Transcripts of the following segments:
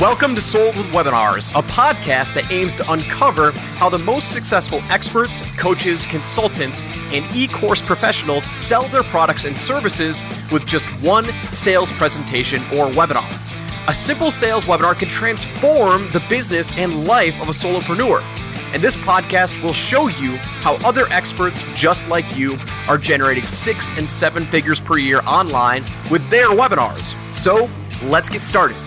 Welcome to Sold with Webinars, a podcast that aims to uncover how the most successful experts, coaches, consultants, and e-course professionals sell their products and services with just one sales presentation or webinar. A simple sales webinar can transform the business and life of a solopreneur. And this podcast will show you how other experts just like you are generating 6 and 7 figures per year online with their webinars. So let's get started.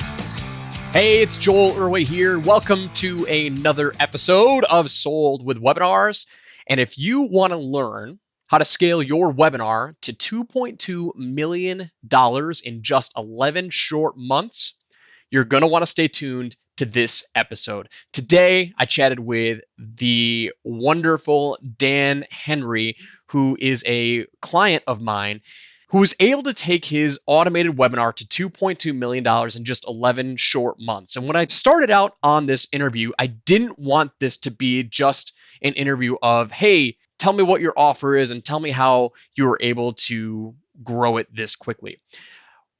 Hey, it's Joel Irway here. Welcome to another episode of Sold with Webinars. And if you want to learn how to scale your webinar to $2.2 million in just 11 short months, you're going to want to stay tuned to this episode. Today, I chatted with the wonderful Dan Henry, who is a client of mine, who was able to take his automated webinar to $2.2 million in just 11 short months. And when I started out on this interview, I didn't want this to be just an interview of, hey, tell me what your offer is and tell me how you were able to grow it this quickly.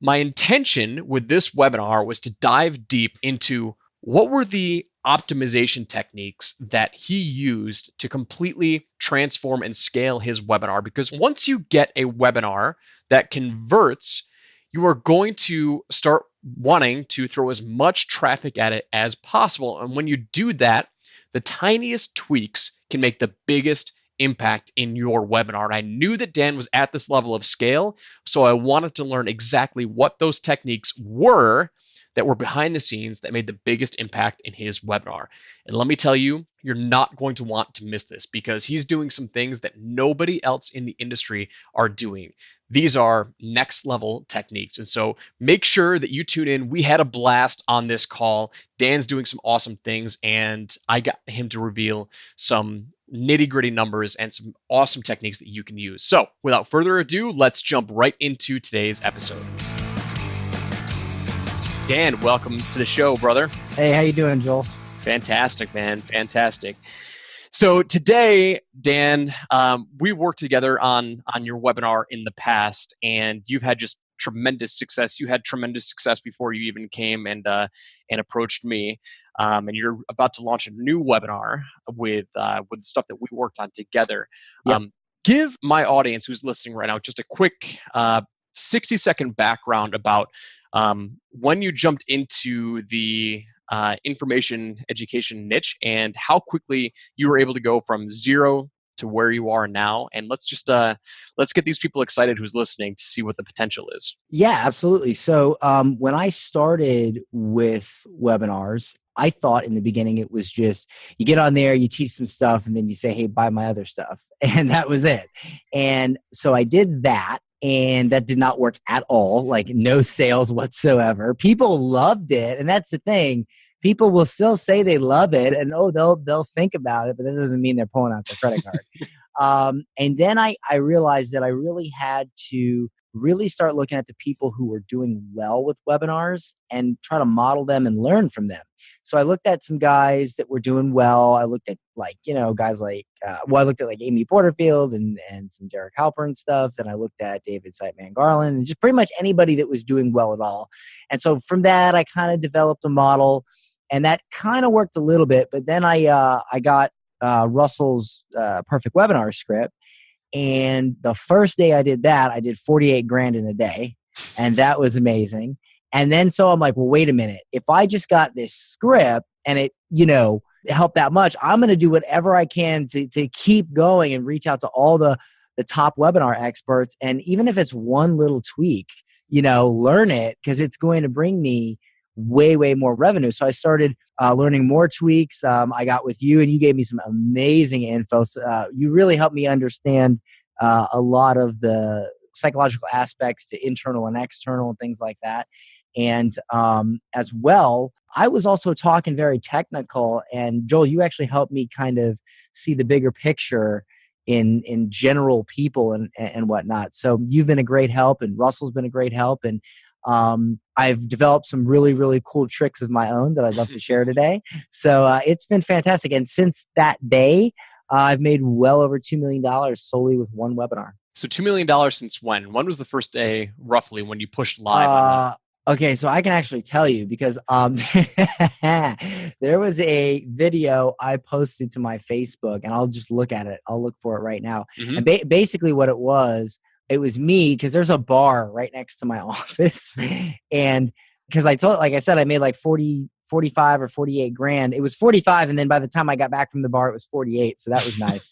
My intention with this webinar was to dive deep into what were the optimization techniques that he used to completely transform and scale his webinar. Because once you get a webinar that converts, you are going to start wanting to throw as much traffic at it as possible. And when you do that, the tiniest tweaks can make the biggest impact in your webinar. And I knew that Dan was at this level of scale, so I wanted to learn exactly what those techniques were that were behind the scenes that made the biggest impact in his webinar. And let me tell you, you're not going to want to miss this because he's doing some things that nobody else in the industry are doing. These are next level techniques. And so make sure that you tune in. We had a blast on this call. Dan's doing some awesome things, and I got him to reveal some nitty-gritty numbers and some awesome techniques that you can use. So without further ado, let's jump right into today's episode. Dan, welcome to the show, brother. Hey, how you doing, Joel? Fantastic, man. Fantastic. So today, Dan, we worked together on your webinar in the past, and you've had just tremendous success. You had tremendous success before you even came and approached me. And you're about to launch a new webinar with stuff that we worked on together. Yep. Give my audience who's listening right now just a quick 60-second background about when you jumped into the information education niche and how quickly you were able to go from zero to where you are now. And let's get these people excited who's listening to see what the potential is. Yeah, absolutely. So when I started with webinars, I thought in the beginning it was just you get on there, you teach some stuff, and then you say, hey, buy my other stuff. And that was it. And so I did that. And that did not work at all, like no sales whatsoever. People loved it. And that's the thing. People will still say they love it and, they'll think about it, but that doesn't mean they're pulling out their credit card. And then I realized that I really had to really start looking at the people who were doing well with webinars and try to model them and learn from them. So I looked at some guys that were doing well. I looked at guys like, I looked at like Amy Porterfield and some Derek Halpern stuff. And I looked at David Siteman Garland and just pretty much anybody that was doing well at all. And so from that, I kind of developed a model, and that kind of worked a little bit. But then I got Russel's perfect webinar script. And the first day I did that, I did 48 grand in a day. And that was amazing. And then so I'm like, well, wait a minute. If I just got this script and it, helped that much, I'm going to do whatever I can to keep going and reach out to all the top webinar experts. And even if it's one little tweak, learn it, because it's going to bring me way, way more revenue. So I started learning more tweaks. I got with you and you gave me some amazing info. So, you really helped me understand a lot of the psychological aspects to internal and external and things like that. And as well, I was also talking very technical. And Joel, you actually helped me kind of see the bigger picture in general people and whatnot. So you've been a great help, and Russell's been a great help. And I've developed some really, really cool tricks of my own that I'd love to share today. So it's been fantastic. And since that day, I've made well over $2 million solely with one webinar. So $2 million since when? When was the first day, roughly, when you pushed live on that? Okay, so I can actually tell you because there was a video I posted to my Facebook, and I'll just look at it. I'll look for it right now. Mm-hmm. And basically what it was me, because there's a bar right next to my office. And because like I said, I made like 45 or 48 grand. It was 45. And then by the time I got back from the bar, it was 48. So that was nice.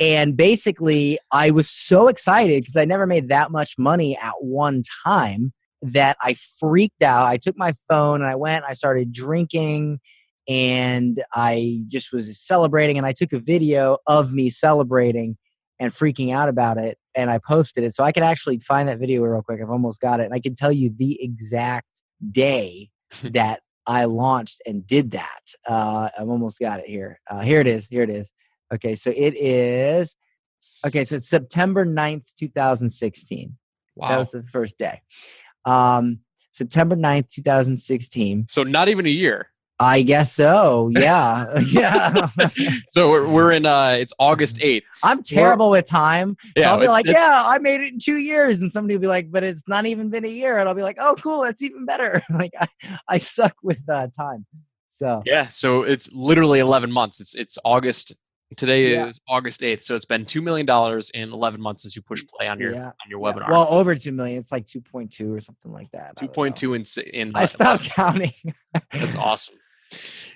And basically I was so excited because I never made that much money at one time that I freaked out. I took my phone and I went, I started drinking, and I just was celebrating. And I took a video of me celebrating and freaking out about it, and I posted it. So I could actually find that video real quick. I've almost got it. And I can tell you the exact day that I launched and did that. I've almost got it here. Here it is. Okay, so it's September 9th, 2016. Wow. That was the first day. September 9th, 2016. So not even a year. I guess so. Yeah. Yeah. So we're in, it's August 8th. I'm terrible with time. So Yeah, I'll be like, I made it in 2 years. And somebody will be like, but it's not even been a year. And I'll be like, oh, cool. That's even better. Like I suck with time. So yeah. So it's literally 11 months. It's August. Today is August 8th. So it's been $2 million in 11 months since you push play on your webinar. Well, over 2 million. It's like 2.2 or something like that. 2.2 in I stopped counting. That's awesome.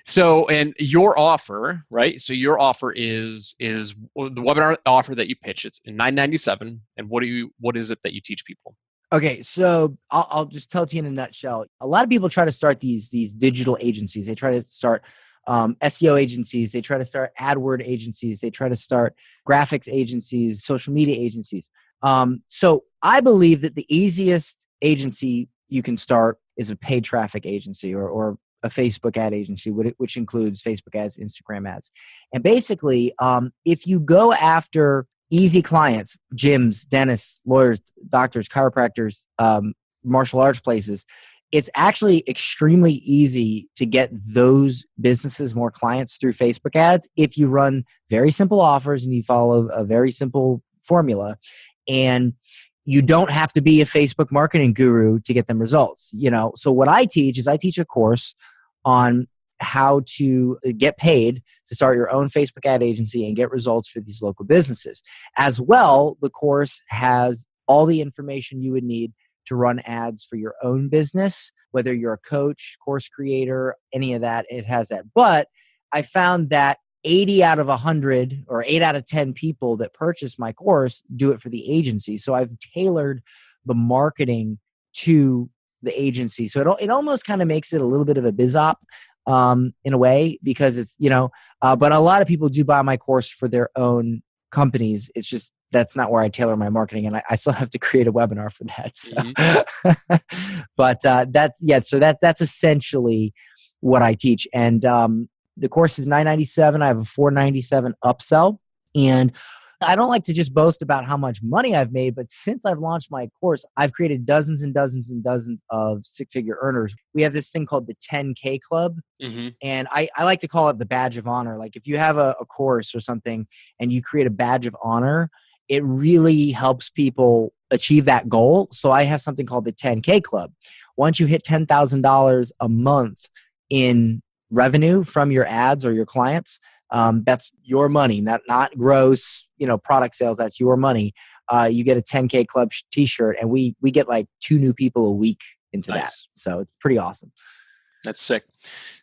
So, and your offer, right? So your offer is the webinar offer that you pitch. It's in $997. And what is it that you teach people? Okay, so I'll just tell it to you in a nutshell. A lot of people try to start these digital agencies. They try to start SEO agencies. They try to start AdWord agencies. They try to start graphics agencies, social media agencies. So I believe that the easiest agency you can start is a paid traffic agency or a Facebook ad agency, which includes Facebook ads, Instagram ads. And basically, if you go after easy clients, gyms, dentists, lawyers, doctors, chiropractors, martial arts places, it's actually extremely easy to get those businesses more clients through Facebook ads if you run very simple offers and you follow a very simple formula. And you don't have to be a Facebook marketing guru to get them results. So what I teach is I teach a course on how to get paid to start your own Facebook ad agency and get results for these local businesses. As well, the course has all the information you would need to run ads for your own business, whether you're a coach, course creator, any of that, it has that. But I found that 80 out of 100 or 8 out of 10 people that purchase my course do it for the agency. So I've tailored the marketing to the agency. So it almost kind of makes it a little bit of a biz op in a way, because it's, but a lot of people do buy my course for their own companies. It's just, that's not where I tailor my marketing. And I still have to create a webinar for that. So. Mm-hmm. But that's essentially what I teach. And the course is $997. I have a $497 upsell. And I don't like to just boast about how much money I've made, but since I've launched my course, I've created dozens and dozens and dozens of six-figure earners. We have this thing called the 10K Club. Mm-hmm. And I like to call it the badge of honor. Like if you have a course or something and you create a badge of honor, it really helps people achieve that goal. So I have something called the 10K Club. Once you hit $10,000 a month in revenue from your ads or your clients, that's your money, not gross, product sales. That's your money. You get a 10K Club t-shirt, and we get like 2 new people a week into that. So it's pretty awesome. That's sick.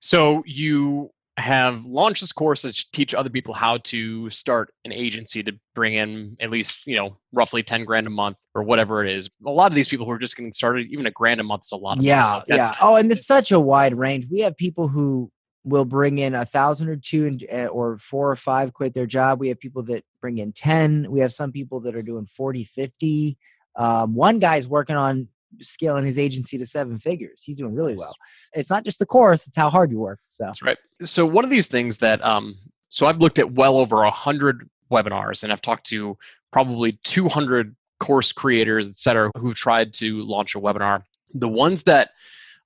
So you have launched this course to teach other people how to start an agency to bring in at least, roughly 10 grand a month or whatever it is. A lot of these people who are just getting started, even a grand a month is a lot of money. Yeah. Oh, and there's such a wide range. We have people who will bring in 1,000 or 2 or 4 or 5 quit their job. We have people that bring in 10. We have some people that are doing 40, 50. One guy's working on scaling his agency to 7 figures. He's doing really well. It's not just the course, it's how hard you work. So that's right. So one of these things that, so I've looked at well over 100 webinars, and I've talked to probably 200 course creators, et cetera, who've tried to launch a webinar. The ones that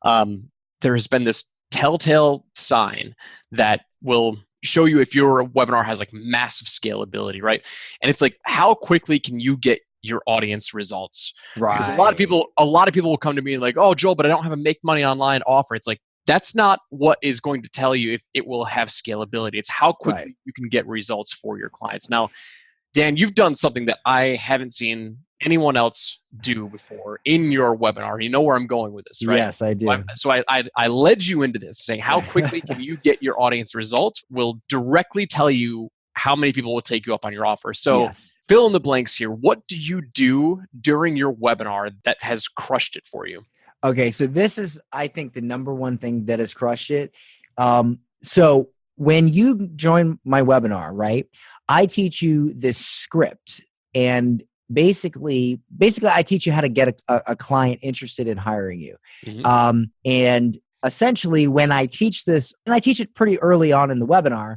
there has been this telltale sign that will show you if your webinar has like massive scalability, right? And it's like, how quickly can you get your audience results. Right. Because a lot of people will come to me and like, oh, Joel, but I don't have a make money online offer. It's like, that's not what is going to tell you if it will have scalability. It's how quickly you can get results for your clients. Now, Dan, you've done something that I haven't seen anyone else do before in your webinar. You know where I'm going with this, right? Yes, I do. So I led you into this, saying how quickly can you get your audience results will directly tell you how many people will take you up on your offer. So fill in the blanks here. What do you do during your webinar that has crushed it for you? Okay, so this is, I think, the number one thing that has crushed it. So when you join my webinar, right, I teach you this script, and basically I teach you how to get a client interested in hiring you. And essentially, when I teach this, and I teach it pretty early on in the webinar,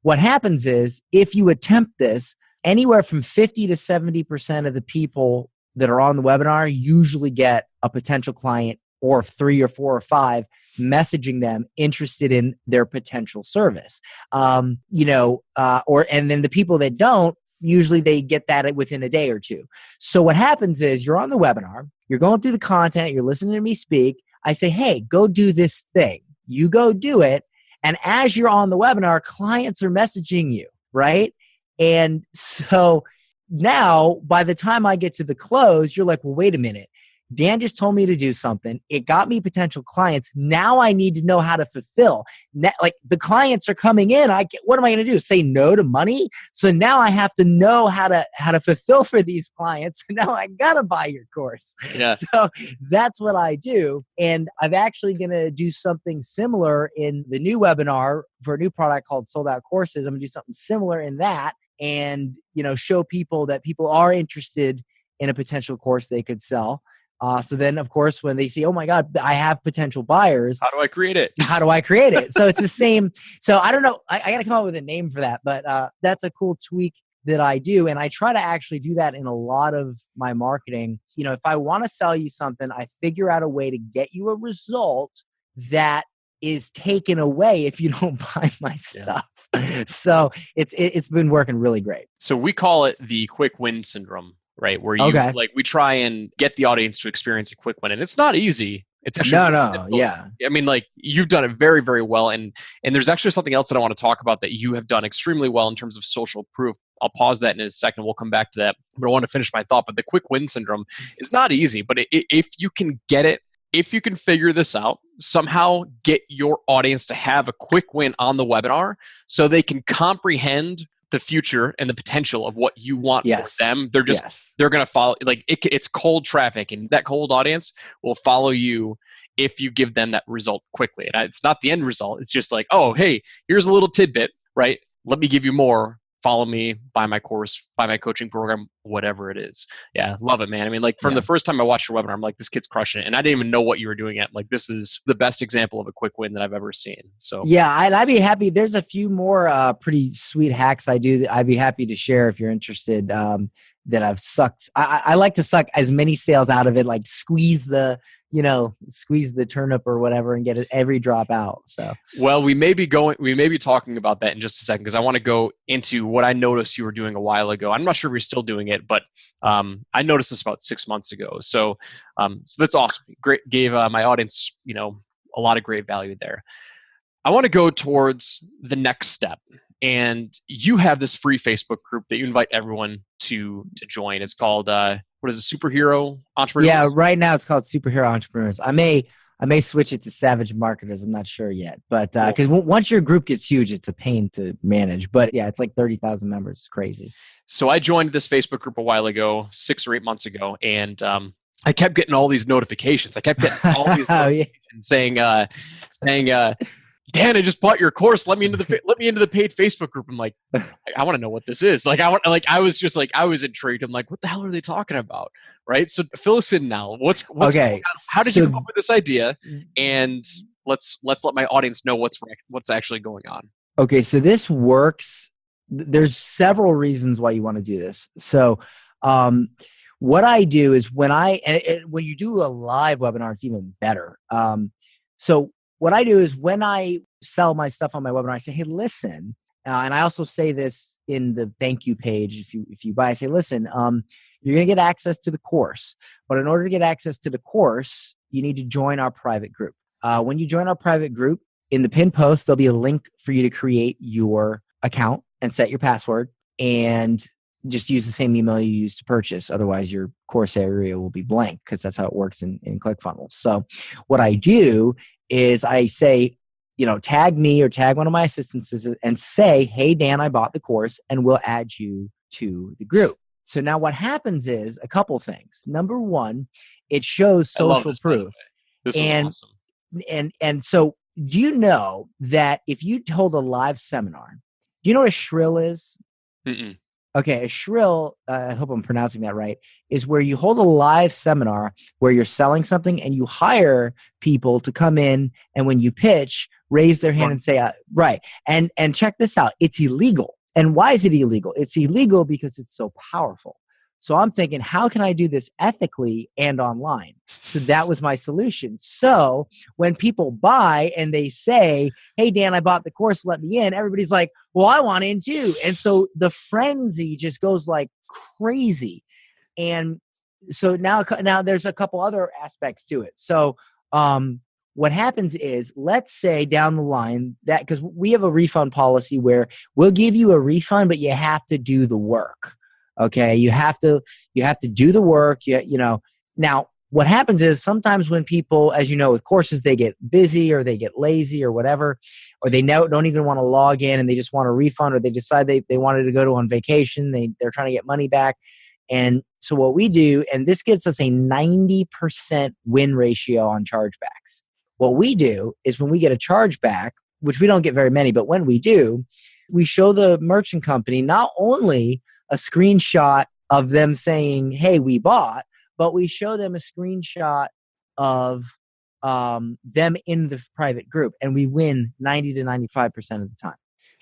what happens is if you attempt this, anywhere from 50 to 70% of the people that are on the webinar usually get a potential client, or 3 or 4 or 5 messaging them interested in their potential service. And then the people that don't, usually they get that within a day or two. So what happens is you're on the webinar, you're going through the content, you're listening to me speak. I say, hey, go do this thing. You go do it. And as you're on the webinar, clients are messaging you, right? And so now, by the time I get to the close, you're like, well, wait a minute. Dan just told me to do something. It got me potential clients. Now I need to know how to fulfill. Like the clients are coming in. What am I going to do? Say no to money? So now I have to know how to fulfill for these clients. Now I got to buy your course. Yeah. So that's what I do. And I'm actually going to do something similar in the new webinar for a new product called Sold Out Courses. I'm going to do something similar in that, and show people that people are interested in a potential course they could sell. So then, of course, when they see, oh my God, I have potential buyers. How do I create it? So it's the same. So I don't know. I got to come up with a name for that, but that's a cool tweak that I do. And I try to actually do that in a lot of my marketing. If I want to sell you something, I figure out a way to get you a result that is taken away if you don't buy my stuff. So it's been working really great. So we call it the quick win syndrome, right? Where we try and get the audience to experience a quick win, and it's not easy. It's actually I mean, like, you've done it very, very well, and there's actually something else that I want to talk about that you have done extremely well in terms of social proof. I'll pause that in a second. We'll come back to that, but I want to finish my thought. But the quick win syndrome is not easy, but if you can get it, if you can figure this out, somehow get your audience to have a quick win on the webinar so they can comprehend the future and the potential of what you want for them. They're going to follow, like it's cold traffic, and that cold audience will follow you if you give them that result quickly. And it's not the end result. It's just like, oh, hey, here's a little tidbit, right? Let me give you more. Follow me, buy my course, buy my coaching program, whatever it is. Yeah, love it, man. I mean, like from the first time I watched your webinar, I'm like, this kid's crushing it. And I didn't even know what you were doing yet. Like, this is the best example of a quick win that I've ever seen. So yeah, I'd be happy. There's a few more pretty sweet hacks I do that I'd be happy to share if you're interested, that I've sucked. I like to suck as many sales out of it, like squeeze the turnip or whatever and get every drop out. So, well, we may be talking about that in just a second, because I want to go into what I noticed you were doing a while ago. I'm not sure if you're still doing it, but I noticed this about 6 months ago. So that's awesome. Great, gave my audience, a lot of great value there. I want to go towards the next step. And you have this free Facebook group that you invite everyone to join. It's called what is it, Superhero Entrepreneurs? Yeah, right now it's called Superhero Entrepreneurs. I may switch it to Savage Marketers. I'm not sure yet, but because once your group gets huge, it's a pain to manage. But yeah, it's like 30,000 members. It's crazy. So I joined this Facebook group a while ago, 6 or 8 months ago, and I kept getting all these notifications. I kept getting all these notifications saying, Dan, I just bought your course. Let me into the paid Facebook group. I'm like, I want to know what this is. I was intrigued. I'm like, what the hell are they talking about? Right. So fill us in now. What's okay? How did you come up with this idea? And let's let my audience know what's actually going on. Okay. So this works. There's several reasons why you want to do this. So, what I do is when you do a live webinar, it's even better. So what I do is when I sell my stuff on my webinar, I say, hey, listen, and I also say this in the thank you page. If you buy, I say, listen, You're going to get access to the course. But in order to get access to the course, you need to join our private group. When you join our private group, in the pinned post, there'll be a link for you to create your account and set your password, and just use the same email you use to purchase. Otherwise, your course area will be blank, because that's how it works in Clickfunnels. So what I do is I say, tag me or tag one of my assistants and say, hey, Dan, I bought the course, and we'll add you to the group. So now what happens is a couple things. Number one, it shows social proof. This was awesome. And so, do you know that if you hold a live seminar, do you know what a shrill is? Mm-mm. Okay, a shrill, I hope I'm pronouncing that right, is where you hold a live seminar where you're selling something and you hire people to come in, and when you pitch, raise their hand and say, right. And check this out. It's illegal. And why is it illegal? It's illegal because it's so powerful. So I'm thinking, how can I do this ethically and online? So that was my solution. So when people buy and they say, hey, Dan, I bought the course, let me in, everybody's like, well, I want in too. And so the frenzy just goes like crazy. And so now there's a couple other aspects to it. So what happens is, let's say down the line, that because we have a refund policy where we'll give you a refund, but you have to do the work. Okay, you have to do the work. Now what happens is sometimes when people, as you know, with courses, they get busy or they get lazy or whatever, or they don't even want to log in and they just want a refund, or they decide they wanted to go on vacation. They're trying to get money back. And so what we do, and this gets us a 90% win ratio on chargebacks. What we do is when we get a chargeback, which we don't get very many, but when we do, we show the merchant company not only a screenshot of them saying, hey, we bought, but we show them a screenshot of them in the private group, and we win 90 to 95% of the time.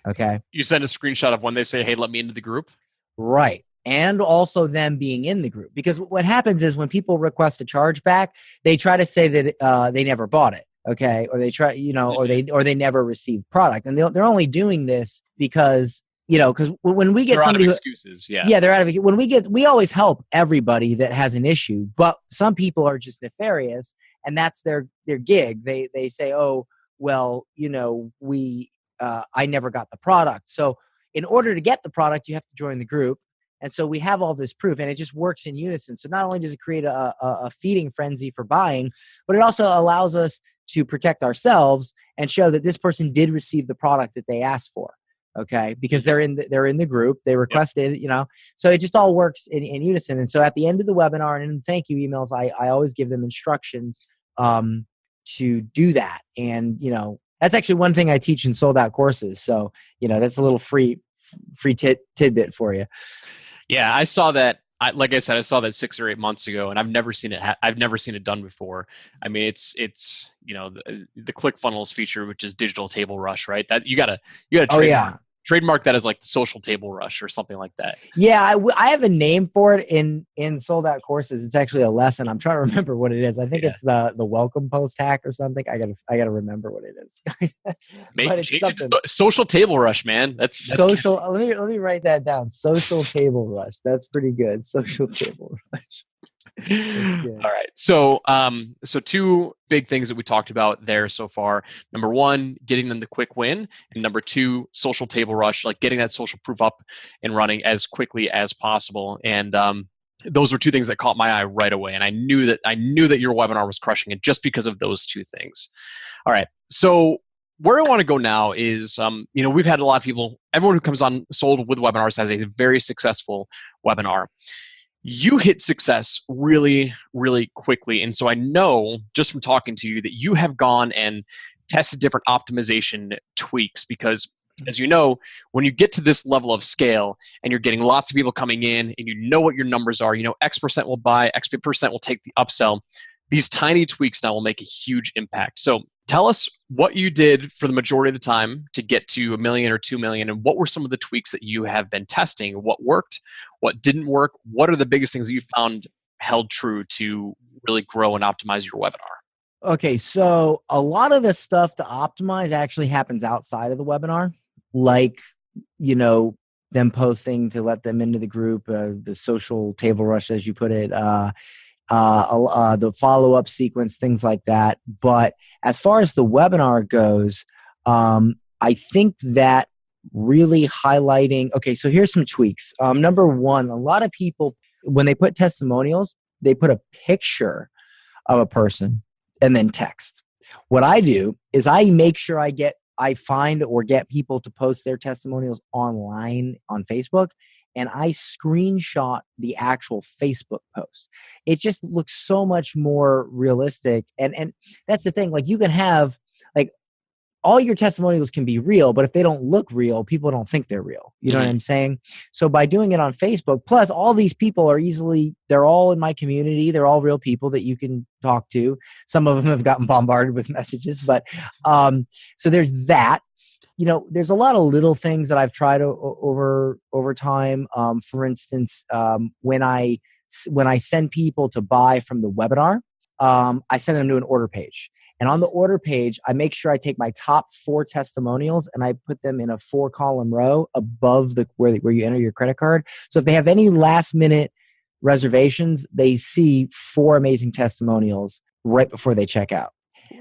Okay. You send a screenshot of when they say, hey, let me into the group? Right. And also them being in the group. Because what happens is when people request a chargeback, they try to say that they never bought it. Okay. Or they try, or they never received product. And they're only doing this because, because when we get somebody, excuses, they're out of. We always help everybody that has an issue, but some people are just nefarious, and that's their gig. They say, oh, well, I never got the product. So in order to get the product, you have to join the group, and so we have all this proof, and it just works in unison. So not only does it create a feeding frenzy for buying, but it also allows us to protect ourselves and show that this person did receive the product that they asked for. Okay, because they're in the group, they requested, so it just all works in unison. And so at the end of the webinar and in thank you emails, I always give them instructions to do that. And that's actually one thing I teach in sold out courses. So that's a little free tidbit for you. Yeah, I saw that. Like I said, I saw that 6 or 8 months ago, and I've never seen it. I've never seen it done before. I mean, it's the Clickfunnels feature, which is digital table rush, right? That you gotta trademark that as like the social table rush or something like that. Yeah, I have a name for it in sold out courses. It's actually a lesson. I'm trying to remember what it is. I think it's the welcome post hack or something. I gotta remember what it is. But it's something. Social table rush, man. That's social. Let me write that down. Social table rush. That's pretty good. Social table rush. All right. So 2 big things that we talked about there so far. Number 1, getting them the quick win, and number 2, social table rush, like getting that social proof up and running as quickly as possible. And those were 2 things that caught my eye right away, and I knew that your webinar was crushing it just because of those 2 things. All right. So where I want to go now is, we've had a lot of people. Everyone who comes on Sold with Webinars has a very successful webinar. You hit success really, really quickly. And so I know just from talking to you that you have gone and tested different optimization tweaks, because as you know, when you get to this level of scale and you're getting lots of people coming in and you know what your numbers are, X% will buy, X% will take the upsell. These tiny tweaks now will make a huge impact. So tell us what you did for the majority of the time to get to 1 million or 2 million, and what were some of the tweaks that you have been testing? What worked? What didn't work? What are the biggest things that you found held true to really grow and optimize your webinar? Okay, so a lot of the stuff to optimize actually happens outside of the webinar, like, them posting to let them into the group, the social table rush, as you put it, the follow-up sequence, things like that. But as far as the webinar goes, I think that really highlighting, okay, so here's some tweaks. Number one, a lot of people, when they put testimonials, they put a picture of a person and then text. What I do is I make sure I find or get people to post their testimonials online on Facebook, and I screenshot the actual Facebook post. It just looks so much more realistic. And that's the thing. Like, you can have, like, all your testimonials can be real, but if they don't look real, people don't think they're real. You know what I'm saying? So by doing it on Facebook, plus all these people they're all in my community. They're all real people that you can talk to. Some of them have gotten bombarded with messages, but so there's that. There's a lot of little things that I've tried over time. For instance, when I send people to buy from the webinar, I send them to an order page. And on the order page, I make sure I take my top 4 testimonials and I put them in a 4-column row above where you enter your credit card. So if they have any last minute reservations, they see 4 amazing testimonials right before they check out.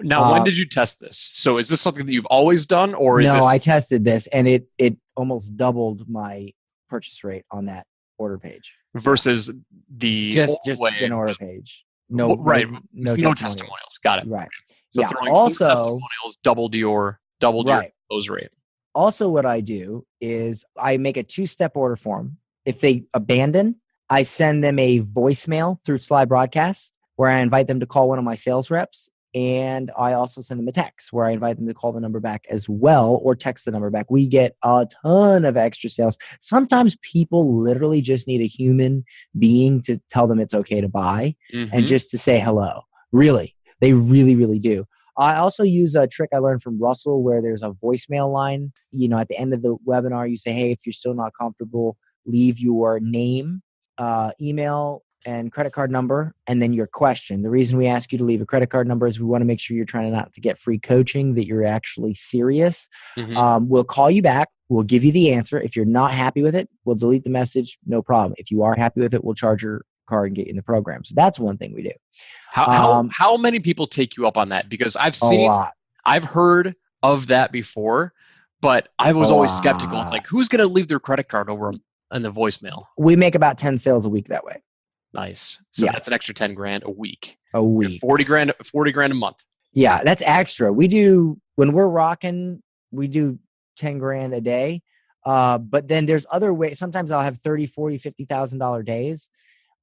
Now, when did you test this? So is this something that you've always done, or is No, I tested this and it almost doubled my purchase rate on that order page versus the just an order page. No testimonials. Got it. Right. So throwing 4 testimonials doubled your close rate. Also, what I do is I make a 2-step order form. If they abandon, I send them a voicemail through Slide Broadcast where I invite them to call one of my sales reps. And I also send them a text where I invite them to call the number back as well, or text the number back. We get a ton of extra sales. Sometimes people literally just need a human being to tell them it's okay to buy and just to say hello. Really, they really, really do. I also use a trick I learned from Russel where there's a voicemail line. At the end of the webinar, you say, hey, if you're still not comfortable, leave your name, email, and credit card number, and then your question. The reason we ask you to leave a credit card number is we want to make sure you're trying not to get free coaching, that you're actually serious. We'll call you back. We'll give you the answer. If you're not happy with it, we'll delete the message. No problem. If you are happy with it, we'll charge your card and get you in the program. So that's one thing we do. How many people take you up on that? Because I've heard of that before, but I was always skeptical. It's like, who's going to leave their credit card over in the voicemail? We make about 10 sales a week that way. Nice. So that's an extra 10 grand a week. 40 grand a month. Yeah, that's extra. When we're rocking, we do 10 grand a day. But then there's other ways. Sometimes I'll have $30,000, $40,000, $50,000 days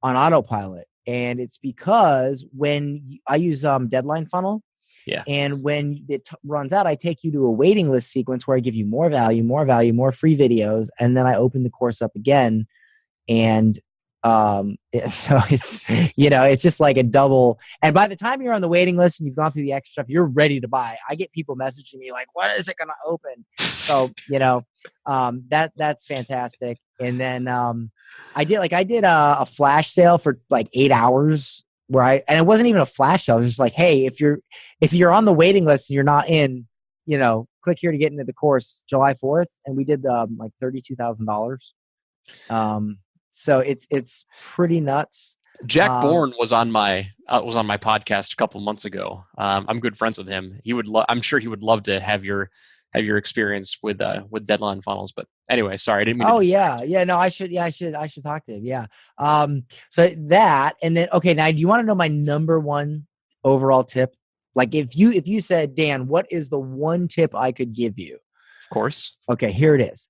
on autopilot. And it's because when I use Deadline funnel, and when it runs out, I take you to a waiting list sequence where I give you more value, more free videos. And then I open the course up again. And so it's just like a double. And by the time you're on the waiting list and you've gone through the extra stuff, you're ready to buy. I get people messaging me like, when is it going to open? So, that's fantastic. And then, I did a flash sale for like 8 hours and it wasn't even a flash sale. It was just like, hey, if you're on the waiting list and you're not in, click here to get into the course July 4th. And we did like $32,000. So it's pretty nuts. Jack Bourne was on my podcast a couple months ago. I'm good friends with him. I'm sure he would love to have your experience with Deadline funnels. But anyway, sorry, I didn't mean to. No, I should talk to him. Yeah. So that, and then okay, now do you want to know my number one overall tip? Like if you said, Dan, what is the one tip I could give you? Of course. Okay, here it is.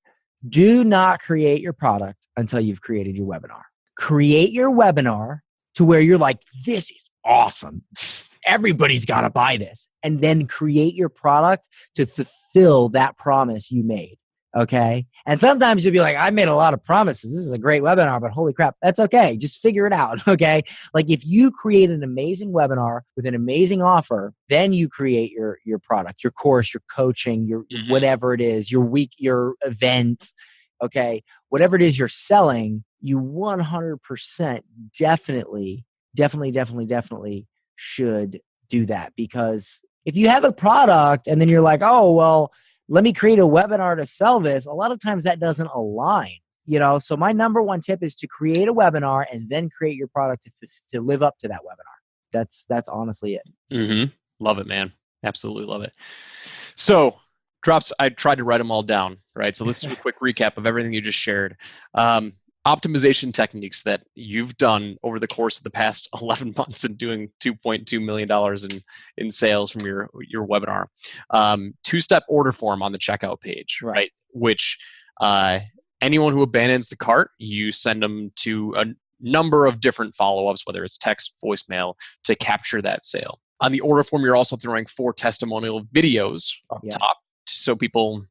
Do not create your product until you've created your webinar. Create your webinar to where you're like, this is awesome. Everybody's got to buy this. And then create your product to fulfill that promise you made. Okay. And sometimes you'll be like, I made a lot of promises. This is a great webinar, but holy crap, that's okay. Just figure it out. Okay. Like if you create an amazing webinar with an amazing offer, then you create your product, your course, your coaching, your whatever it is, your week, your event. Okay. Whatever it is you're selling, you 100% definitely should do that. Because if you have a product and then you're like, oh, well, let me create a webinar to sell this. A lot of times that doesn't align. So my number one tip is to create a webinar and then create your product to live up to that webinar. That's honestly it. Mm-hmm. Love it, man. Absolutely love it. So drops, I tried to write them all down, right? So let's do a quick recap of everything you just shared. Optimization techniques that you've done over the course of the past 11 months and doing $2.2 million in sales from your webinar. Two-step order form on the checkout page, right? Which anyone who abandons the cart, you send them to a number of different follow-ups, whether it's text, voicemail, to capture that sale. On the order form, you're also throwing 4 testimonial videos up top, so people,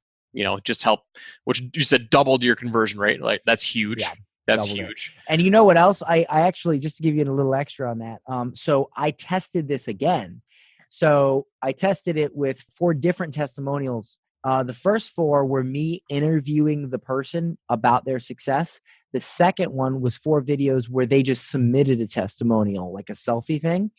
just help, which you said doubled your conversion rate. Like, that's huge. Yeah, that's huge. And you know what else? I actually, just to give you a little extra on that. So I tested this again. So I tested it with 4 different testimonials. The first 4 were me interviewing the person about their success. The second one was 4 videos where they just submitted a testimonial, like a selfie thing.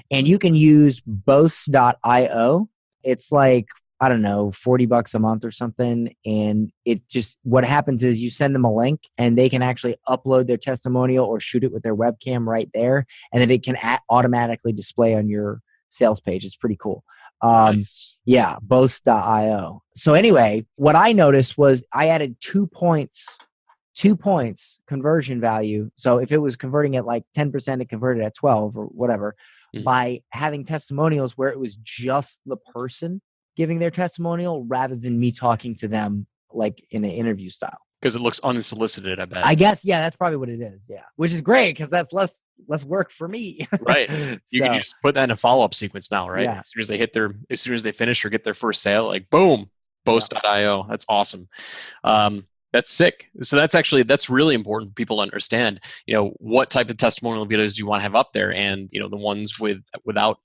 And you can use both.io. It's like, I don't know, $40 a month or something. And it just, what happens is you send them a link and they can actually upload their testimonial or shoot it with their webcam right there. And then it can automatically display on your sales page. It's pretty cool. Nice. Yeah, both.io. So anyway, what I noticed was I added 2 points conversion value. So if it was converting at like 10%, it converted at 12 or whatever, by having testimonials where it was just the person giving their testimonial rather than me talking to them like in an interview style. Because it looks unsolicited, I bet. I guess, yeah, that's probably what it is. Yeah, which is great because that's less work for me. Right. You can just put that in a follow-up sequence now, right? Yeah. As soon as they finish or get their first sale, like boom, both.io. That's awesome. That's sick. So that's really important for people to understand, what type of testimonial videos do you want to have up there, and the ones without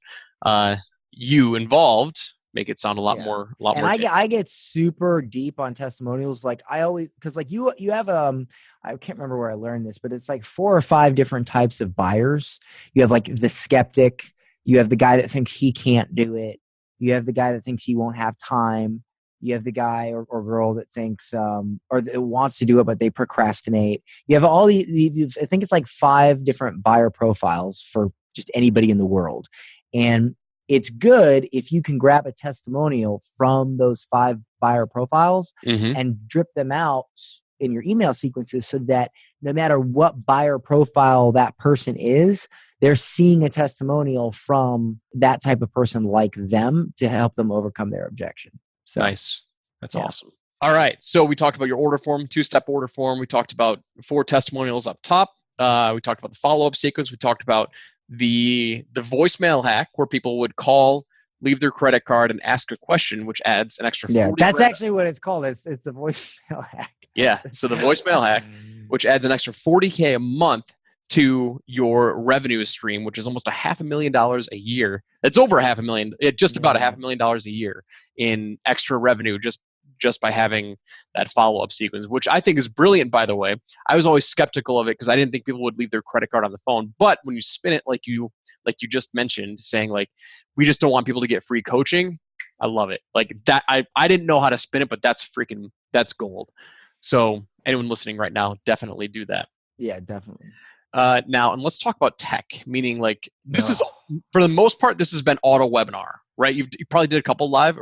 you involved make it sound a lot more. And I get super deep on testimonials. Like I always, because like you have I can't remember where I learned this, but it's like 4 or 5 different types of buyers. You have like the skeptic. You have the guy that thinks he can't do it. You have the guy that thinks he won't have time. You have the guy or girl that thinks or that wants to do it, but they procrastinate. You have all the I think it's like 5 different buyer profiles for just anybody in the world. And it's good if you can grab a testimonial from those 5 buyer profiles and drip them out in your email sequences so that no matter what buyer profile that person is, they're seeing a testimonial from that type of person like them to help them overcome their objection. So, nice. That's awesome. All right. So we talked about your order form, 2-step order form. We talked about 4 testimonials up top. We talked about the follow-up sequence. We talked about the voicemail hack where people would call, leave their credit card, and ask a question, which adds an extra 40 that's actually what it's called. It's a voicemail hack. Yeah. So the voicemail hack, which adds an extra $40K a month to your revenue stream, which is almost $500,000 a year. It's over $500,000, just about $500,000 a year in extra revenue just by having that follow-up sequence, which I think is brilliant, by the way. I was always skeptical of it because I didn't think people would leave their credit card on the phone. But when you spin it like you just mentioned, saying like, we just don't want people to get free coaching, I love it. Like that, I didn't know how to spin it, but that's gold. So anyone listening right now, definitely do that. Yeah, definitely. Now, and let's talk about tech, meaning like this is, for the most part, this has been auto webinar, right? You probably did a couple live,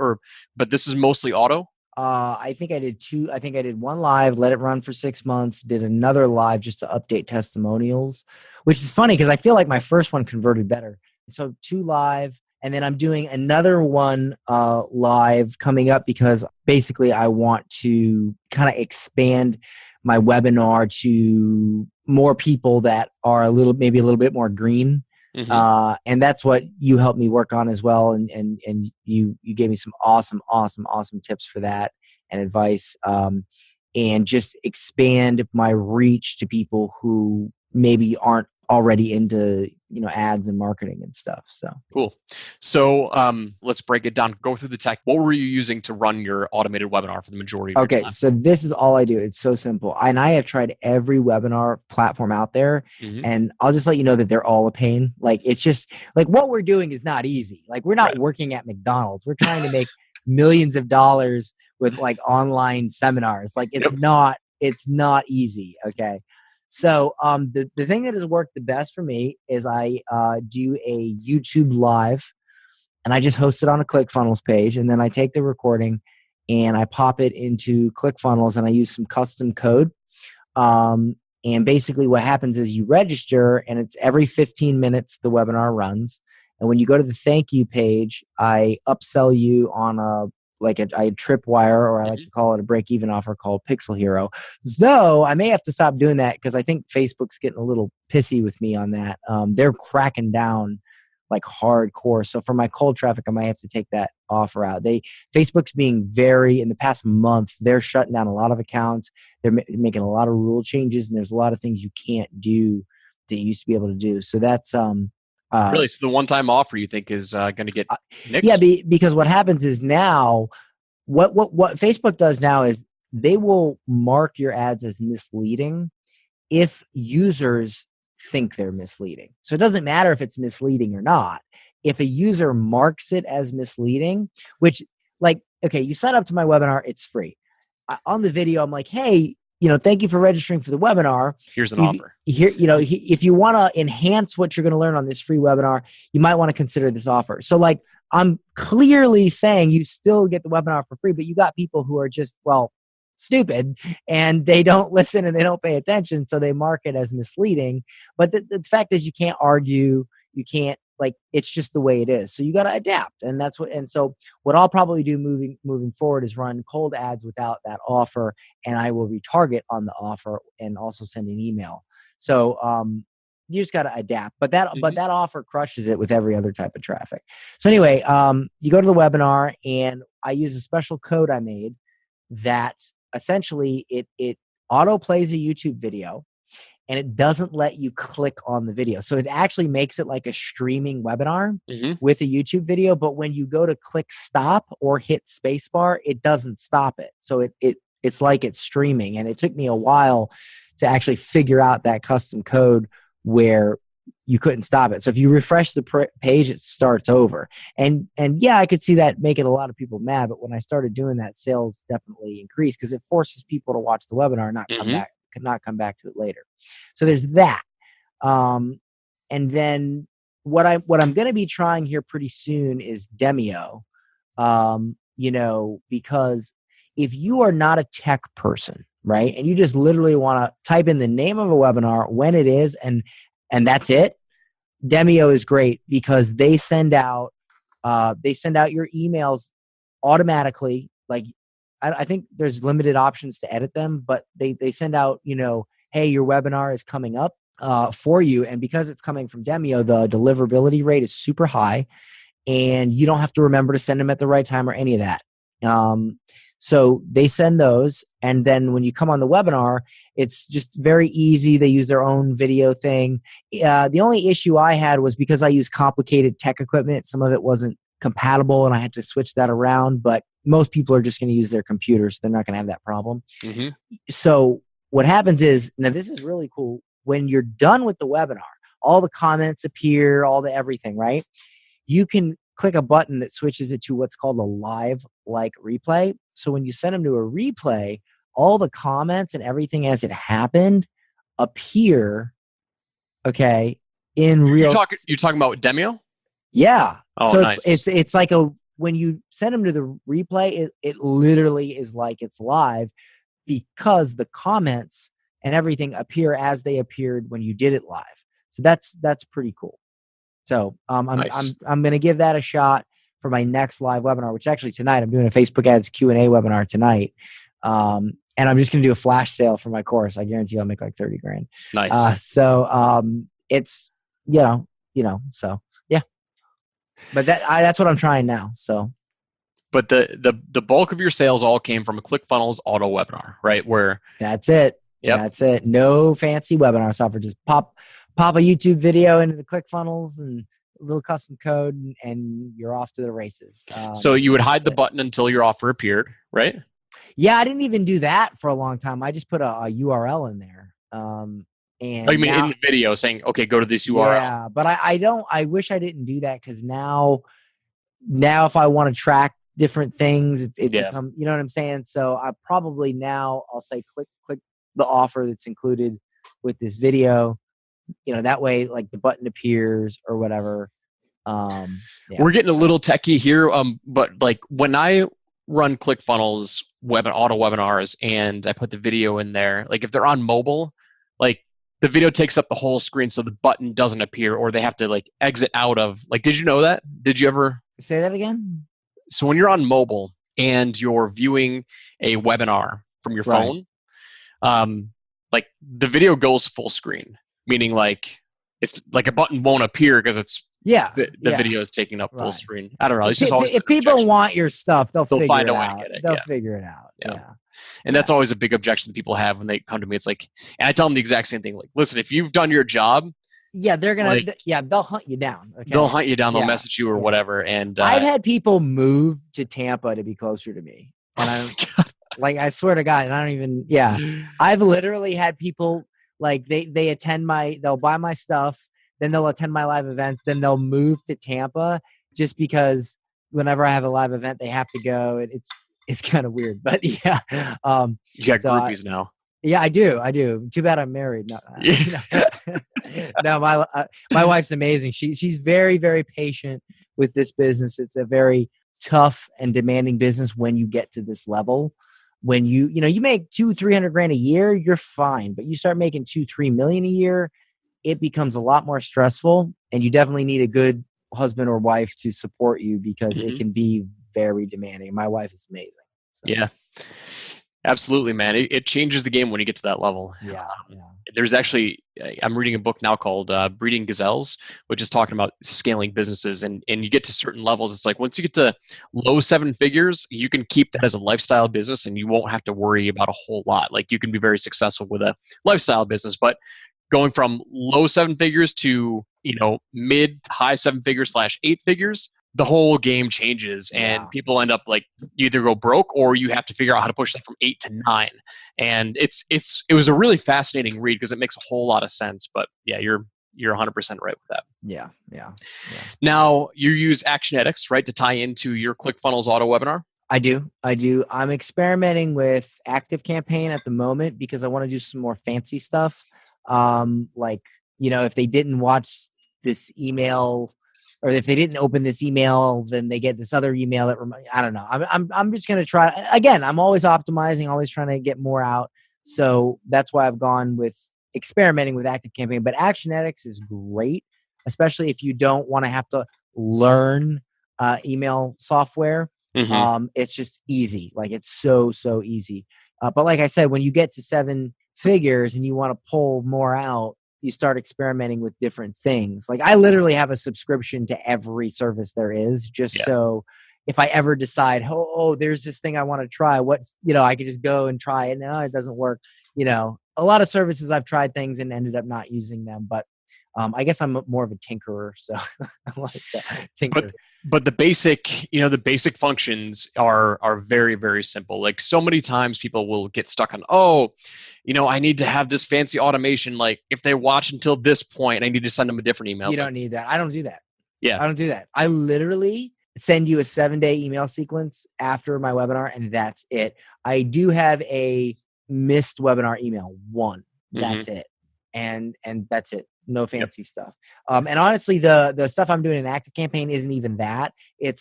but this is mostly auto. I think I did 2. I think I did 1 live, let it run for 6 months, did another live just to update testimonials, which is funny because I feel like my first one converted better. So 2 live, and then I'm doing another one live coming up because basically I want to kind of expand my webinar to more people that are maybe a little bit more green. And that's what you helped me work on as well. And you gave me some awesome tips for that and advice. And just expand my reach to people who maybe aren't already into, ads and marketing and stuff. So cool. So let's break it down. Go through the tech. What were you using to run your automated webinar for the majority of your time? So this is all I do. It's so simple. And I have tried every webinar platform out there, and I'll just let you know that they're all a pain. Like, it's just like what we're doing is not easy. Like, we're not working at McDonald's. We're trying to make millions of dollars with like online seminars. Like, it's not it's not easy. Okay. So the thing that has worked the best for me is I do a YouTube live, and I just host it on a Clickfunnels page, and then I take the recording and I pop it into Clickfunnels, and I use some custom code. And basically what happens is you register, and it's every 15 minutes the webinar runs. And when you go to the thank you page, I upsell you on a tripwire, or I like to call it a break-even offer called Pixel Hero. Though I may have to stop doing that because I think Facebook's getting a little pissy with me on that. They're cracking down like hardcore. So for my cold traffic, I might have to take that offer out. Facebook's being in the past month, they're shutting down a lot of accounts. They're making a lot of rule changes, and there's a lot of things you can't do that you used to be able to do. So that's really, so the one-time offer you think is going to get nixed? Yeah, because what happens is now, what Facebook does now is they will mark your ads as misleading if users think they're misleading. So it doesn't matter if it's misleading or not. If a user marks it as misleading, which, like, okay, you sign up to my webinar, it's free. On the video, I'm like, hey, thank you for registering for the webinar. Here's an offer. Here, if you want to enhance what you're going to learn on this free webinar, you might want to consider this offer. So, like, I'm clearly saying you still get the webinar for free, but you got people who are just, stupid, and they don't listen and they don't pay attention, so they mark it as misleading. But the fact is, you can't argue, you can't, it's just the way it is. So you got to adapt, and so what I'll probably do moving forward is run cold ads without that offer, and I will retarget on the offer and also send an email. So you just got to adapt, but that offer crushes it with every other type of traffic. So anyway, you go to the webinar, and I use a special code I made that essentially it auto plays a YouTube video, and it doesn't let you click on the video. So it actually makes it like a streaming webinar with a YouTube video. But when you go to click stop or hit spacebar, it doesn't stop it. So it's like it's streaming. And it took me a while to actually figure out that custom code where you couldn't stop it. So if you refresh the page, it starts over. And yeah, I could see that making a lot of people mad. But when I started doing that, sales definitely increased because it forces people to watch the webinar, not come back to it later. So there's that. And then what I'm going to be trying here pretty soon is Demio. Because if you are not a tech person, right, and you just literally want to type in the name of a webinar, when it is, and that's it, Demio is great because they send out your emails automatically. Like, I think there's limited options to edit them, but they send out, hey, your webinar is coming up for you. And because it's coming from Demio, the deliverability rate is super high, and you don't have to remember to send them at the right time or any of that. So they send those, and then when you come on the webinar, it's just very easy. They use their own video thing. The only issue I had was because I use complicated tech equipment, some of it wasn't compatible, and I had to switch that around. But most people are just going to use their computers. So they're not going to have that problem. So what happens is, now this is really cool. When you're done with the webinar, all the comments appear, all the everything, right? You can click a button that switches it to what's called a live replay. So when you send them to a replay, all the comments and everything as it happened appear, okay, in real. You're talking about Demio? Yeah. Oh, so nice. It's like when you send them to the replay, it literally is like it's live because the comments and everything appear as they appeared when you did it live. So that's pretty cool. So nice. I'm going to give that a shot for my next live webinar, which actually tonight I'm doing a Facebook ads Q&A webinar tonight. And I'm just going to do a flash sale for my course. I guarantee I'll make like 30 grand. Nice. So it's, so yeah, but that's what I'm trying now. So, but the bulk of your sales all came from a ClickFunnels auto webinar, right? Where that's it. Yep. That's it. No fancy webinar software. Just pop a YouTube video into the ClickFunnels and a little custom code, and you're off to the races. So you would hide the button until your offer appeared, right? Yeah, I didn't even do that for a long time. I just put a URL in there. And in the video saying, okay, go to this URL. Yeah, but I wish I didn't do that, because now if I want to track different things, it becomes, you know what I'm saying? So I probably now I'll say click the offer that's included with this video. That way, like the button appears or whatever. Yeah. We're getting a little techie here, but like when I run Clickfunnels auto webinars and I put the video in there, like if they're on mobile, like the video takes up the whole screen, so the button doesn't appear, or they have to like exit out of. Like, did you know that? Did you ever say that again? So when you're on mobile and you're viewing a webinar from your phone, like the video goes full screen, meaning like it's like a button won't appear because it's the video is taking up full screen. I don't know. It's just always if people want your stuff, they'll figure find it a way out. to get it. They'll figure it out. Yeah. And that's always a big objection that people have when they come to me. It's like, and I tell them the exact same thing. Like, listen, if you've done your job, they're gonna. They'll hunt you down. Okay? They'll hunt you down. They'll message you or whatever. And I've had people move to Tampa to be closer to me, and I swear to God, and I don't even. Yeah, I've literally had people like they attend they'll buy my stuff, then they'll attend my live events, then they'll move to Tampa just because whenever I have a live event, they have to go. It's kind of weird, but yeah. You got groupies now. Yeah, I do. Too bad I'm married. No, my wife's amazing. She's very, very patient with this business. It's a very tough and demanding business when you get to this level. When you make $200,000-$300,000 a year, you're fine. But you start making $2-3 million a year, it becomes a lot more stressful, and you definitely need a good husband or wife to support you because it can be very demanding. My wife is amazing. So. Yeah. Absolutely, man. It changes the game when you get to that level. Yeah. There's actually, I'm reading a book now called Breeding Gazelles, which is talking about scaling businesses. And you get to certain levels. It's like once you get to low 7 figures, you can keep that as a lifestyle business and you won't have to worry about a whole lot. Like you can be very successful with a lifestyle business, but going from low 7 figures to, mid to high 7 figures / 8 figures, the whole game changes and people end up like you either go broke or you have to figure out how to push that from 8 to 9. And it was a really fascinating read because it makes a whole lot of sense. But yeah, you're 100% right with that. Yeah. Now you use Actionetics, right, to tie into your Clickfunnels auto webinar? I do. I'm experimenting with ActiveCampaign at the moment because I want to do some more fancy stuff. If they didn't watch this email, or if they didn't open this email, then they get this other email that I don't know. I'm just going to try. Again, I'm always optimizing, always trying to get more out. So that's why I've gone with experimenting with ActiveCampaign. But Actionetics is great, especially if you don't want to have to learn email software. It's just easy. Like it's so easy. But like I said, when you get to 7 figures and you want to pull more out, you start experimenting with different things. Like I literally have a subscription to every service there is so if I ever decide, there's this thing I want to try, I could just go and try it. No, it doesn't work. A lot of services I've tried things and ended up not using them, but I guess I'm more of a tinkerer, so I like to tinker. But the basic functions are very, very simple. Like so many times people will get stuck on, I need to have this fancy automation. Like if they watch until this point, I need to send them a different email. You don't need that. I don't do that. Yeah. I don't do that. I literally send you a 7-day email sequence after my webinar, and that's it. I do have a missed webinar email, 1. That's it. And that's it. No fancy stuff. And honestly, the stuff I'm doing in ActiveCampaign isn't even that.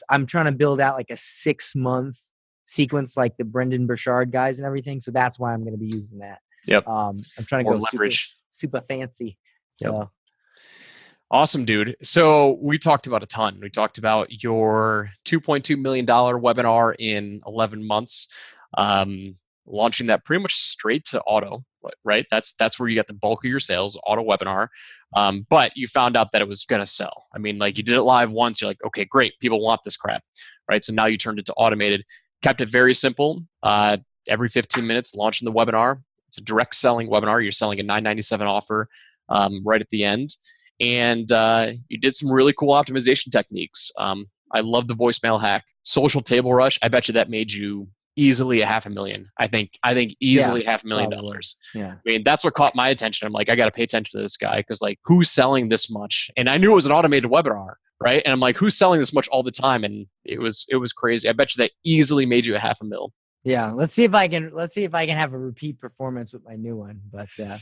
I'm trying to build out like a 6-month sequence like the Brendan Burchard guys and everything. So that's why I'm going to be using that. Yep. I'm trying to More go leverage. Super fancy. Yep. So. Awesome, dude. So we talked about a ton. We talked about your $2.2 million webinar in 11 months, launching that pretty much straight to auto. Right? That's where you get the bulk of your sales, auto webinar. But you found out that it was going to sell. I mean, like you did it live once. You're like, okay, great. People want this crap. Right? So now you turned it to automated, kept it very simple. Every 15 minutes, launching the webinar. It's a direct selling webinar. You're selling a $9.97 offer right at the end. And you did some really cool optimization techniques. I love the voicemail hack. Social table rush. I bet you that made you easily $500,000. I think easily $500,000. Yeah. I mean, that's what caught my attention. I'm like, I got to pay attention to this guy because like, who's selling this much? And I knew it was an automated webinar, right? And I'm like, who's selling this much all the time? And it was crazy. I bet you that easily made you $500,000. Yeah. Let's see if I can have a repeat performance with my new one. But yeah.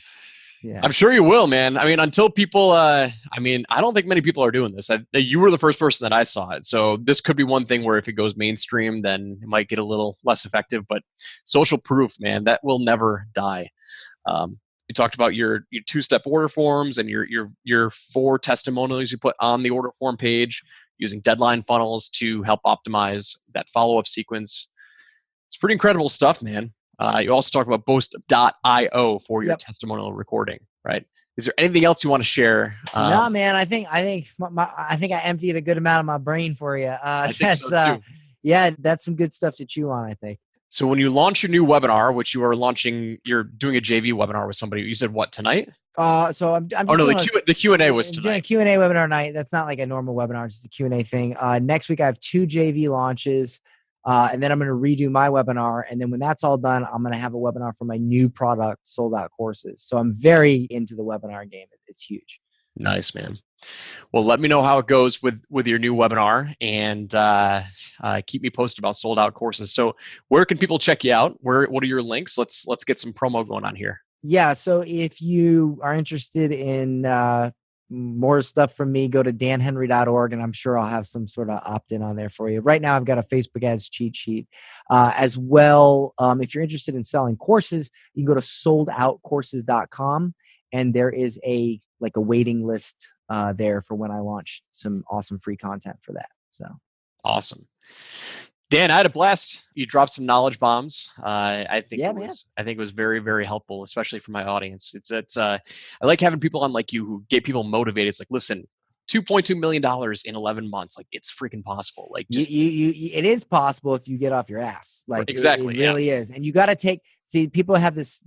I'm sure you will, man. I mean, until people, I don't think many people are doing this. You were the first person that I saw it. So this could be one thing where if it goes mainstream, then it might get a little less effective. But social proof, man, that will never die. You talked about your two-step order forms and your 4 testimonials you put on the order form page using deadline funnels to help optimize that follow-up sequence. It's pretty incredible stuff, man. You also talk about boast.io for your testimonial recording, right? Is there anything else you want to share? No, man. I think I emptied a good amount of my brain for you. I think so too. Yeah, that's some good stuff to chew on, I think. So when you launch your new webinar, which you are launching, you're doing a JV webinar with somebody. You said what, tonight? So I'm just the Q&A was tonight. Doing a Q&A webinar night. That's not like a normal webinar, it's just a Q&A thing. Next week I have 2 JV launches. And then I'm going to redo my webinar. And then when that's all done, I'm going to have a webinar for my new product, Sold Out Courses. So I'm very into the webinar game. It's huge. Nice, man. Well, let me know how it goes with your new webinar, and keep me posted about Sold Out Courses. So where can people check you out? What are your links? Let's get some promo going on here. Yeah. So if you are interested in more stuff from me, go to danhenry.org, and I'm sure I'll have some sort of opt-in on there for you. Right now, I've got a Facebook ads cheat sheet as well. If you're interested in selling courses, you can go to soldoutcourses.com, and there is a waiting list there for when I launch some awesome free content for that. So awesome. Dan, I had a blast. You dropped some knowledge bombs. I think it was very, very helpful, especially for my audience. I like having people on like you who get people motivated. It's like, listen, $2.2 million in 11 months. Like, it's freaking possible. Like, just, it is possible if you get off your ass. Like, exactly, it really is. And you got to people have this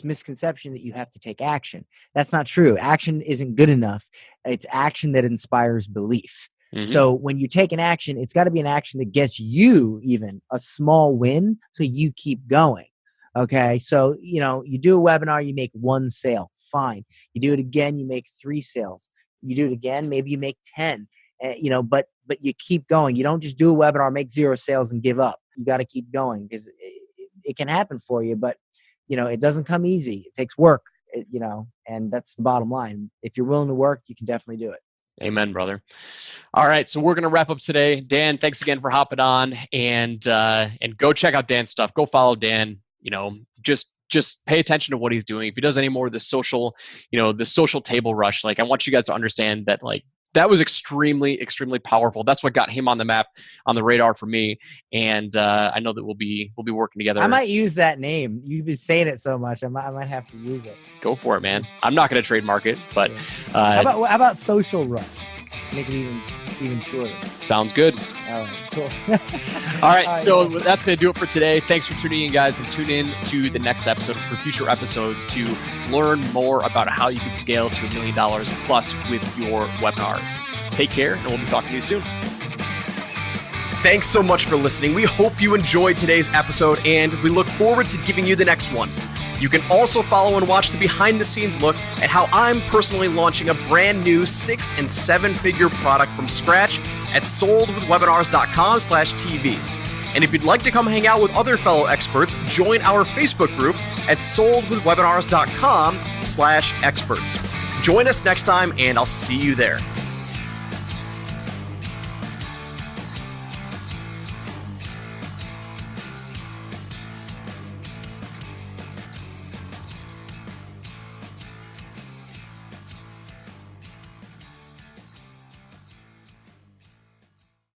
misconception that you have to take action. That's not true. Action isn't good enough. It's action that inspires belief. Mm-hmm. So when you take an action, it's got to be an action that gets you even a small win so you keep going. Okay. So, you do a webinar, you make 1 sale. Fine. You do it again, you make 3 sales. You do it again, maybe you make 10. But you keep going. You don't just do a webinar, make 0 sales and give up. You got to keep going because it can happen for you, but it doesn't come easy. It takes work, and that's the bottom line. If you're willing to work, you can definitely do it. Amen, brother. All right, so we're going to wrap up today. Dan, thanks again for hopping on, and go check out Dan's stuff. Go follow Dan. Just pay attention to what he's doing. If he does any more of the social table rush, like, I want you guys to understand that, like, that was extremely, extremely powerful. That's what got him on the map, on the radar for me. And I know that we'll be working together. I might use that name. You've been saying it so much. I might have to use it. Go for it, man. I'm not going to trademark it, but how about social rush? Make it even shorter. Sounds good. All right, cool. All right, so that's going to do it for today. Thanks for tuning in, guys, and tune in to the next episode for future episodes to learn more about how you can scale to $1 million plus with your webinars. Take care, and we'll be talking to you soon. Thanks so much for listening. We hope you enjoyed today's episode, and we look forward to giving you the next one. You can also follow and watch the behind-the-scenes look at how I'm personally launching a brand new 6- and 7-figure product from scratch at soldwithwebinars.com/TV. And if you'd like to come hang out with other fellow experts, join our Facebook group at soldwithwebinars.com/experts. Join us next time, and I'll see you there.